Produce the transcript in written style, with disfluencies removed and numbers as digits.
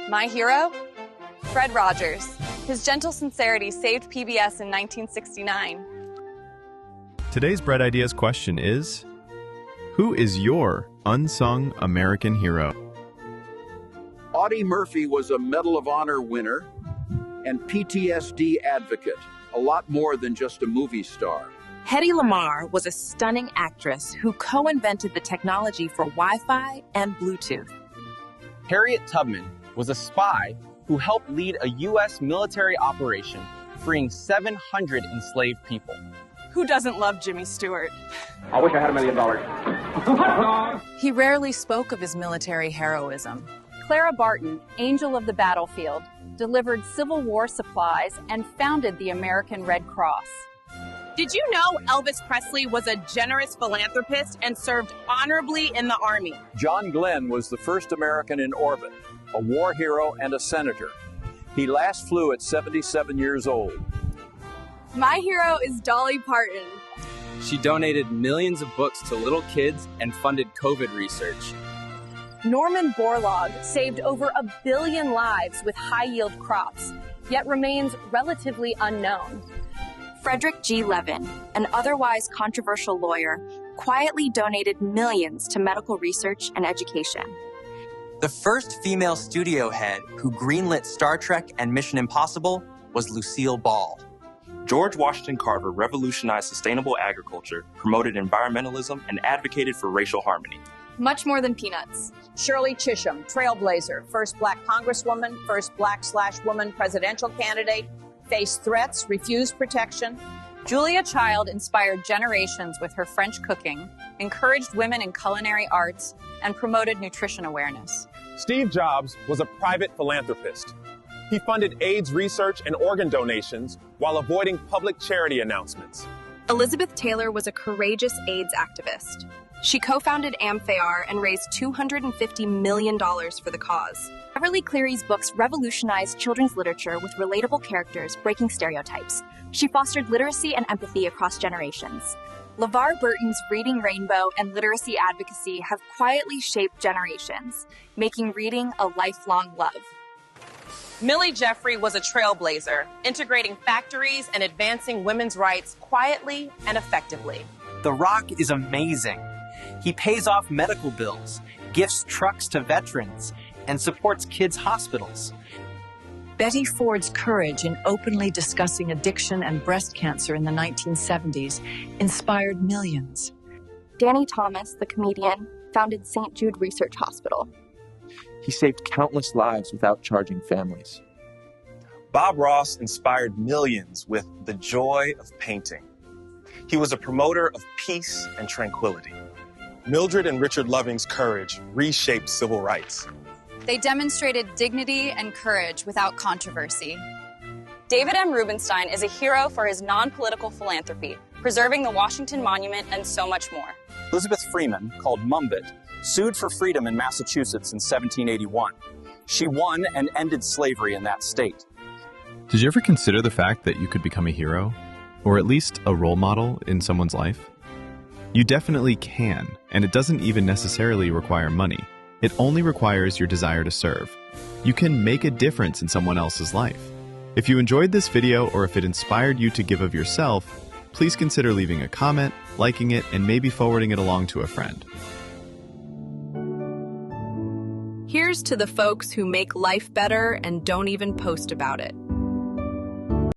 My hero? Fred Rogers. His gentle sincerity saved PBS in 1969. Today's Bread Ideas question is, who is your unsung American hero? Audie Murphy was a Medal of Honor winner and PTSD advocate, a lot more than just a movie star. Hedy Lamarr was a stunning actress who co-invented the technology for Wi-Fi and Bluetooth. Harriet Tubman was a spy who helped lead a U.S. military operation freeing 700 enslaved people. Who doesn't love Jimmy Stewart? I wish I had $1 million. He rarely spoke of his military heroism. Clara Barton, angel of the battlefield, delivered Civil War supplies and founded the American Red Cross. Did you know Elvis Presley was a generous philanthropist and served honorably in the Army? John Glenn was the first American in orbit, a war hero and a senator. He last flew at 77 years old. My hero is Dolly Parton. She donated millions of books to little kids and funded COVID research. Norman Borlaug saved over 1 billion lives with high-yield crops, yet remains relatively unknown. Frederick G. Levin, an otherwise controversial lawyer, quietly donated millions to medical research and education. The first female studio head who greenlit Star Trek and Mission Impossible was Lucille Ball. George Washington Carver revolutionized sustainable agriculture, promoted environmentalism, and advocated for racial harmony. Much more than peanuts. Shirley Chisholm, trailblazer, first black congresswoman, first black/woman presidential candidate, faced threats, refused protection. Julia Child inspired generations with her French cooking, encouraged women in culinary arts, and promoted nutrition awareness. Steve Jobs was a private philanthropist. He funded AIDS research and organ donations while avoiding public charity announcements. Elizabeth Taylor was a courageous AIDS activist. She co-founded AmFAR and raised $250 million for the cause. Beverly Cleary's books revolutionized children's literature with relatable characters breaking stereotypes. She fostered literacy and empathy across generations. LeVar Burton's Reading Rainbow and literacy advocacy have quietly shaped generations, making reading a lifelong love. Millie Jeffrey was a trailblazer, integrating factories and advancing women's rights quietly and effectively. The Rock is amazing. He pays off medical bills, gifts trucks to veterans, and supports kids' hospitals. Betty Ford's courage in openly discussing addiction and breast cancer in the 1970s inspired millions. Danny Thomas, the comedian, founded St. Jude Research Hospital. He saved countless lives without charging families. Bob Ross inspired millions with the joy of painting. He was a promoter of peace and tranquility. Mildred and Richard Loving's courage reshaped civil rights. They demonstrated dignity and courage without controversy. David M. Rubenstein is a hero for his non-political philanthropy, preserving the Washington Monument, and so much more. Elizabeth Freeman, called Mumbet, sued for freedom in Massachusetts in 1781. She won and ended slavery in that state. Did you ever consider the fact that you could become a hero? Or at least a role model in someone's life? You definitely can, and it doesn't even necessarily require money. It only requires your desire to serve. You can make a difference in someone else's life. If you enjoyed this video or if it inspired you to give of yourself, please consider leaving a comment, liking it, and maybe forwarding it along to a friend. Here's to the folks who make life better and don't even post about it.